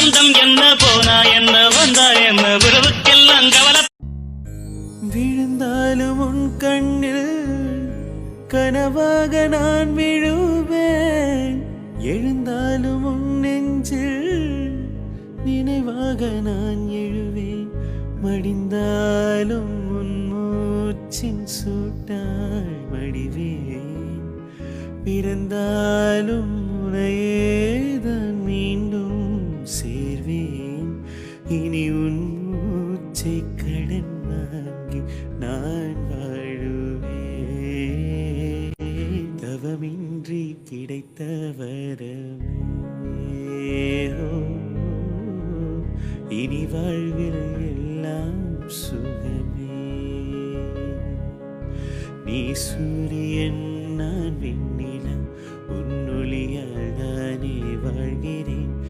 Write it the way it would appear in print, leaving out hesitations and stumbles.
பந்தம் என்ன போனா என்ன வந்தா என்ன உறவுக்கெல்லாம் கவலை. விழுந்தாலும் உன் கண்ணில் கனவாக நான் விழுவேன், எழுந்தாலும் உன் நெஞ்சில் நினைவாக நான் எழுவேன், மடிந்தாலும் உன் மூச்சின் சூட்டாய் மடிவேன், பிறந்தாலும் உனையேதான் மீண்டும் சேர்வேன். இனி உன் மூச்சை கடன் வாங்கி நான் வாழுவேன், தவமின்றி கிடைத்த வரமே. இனி வாழ்வில் எல்லாம் சுகமே. நீ சூரியன் நான் விண்ணி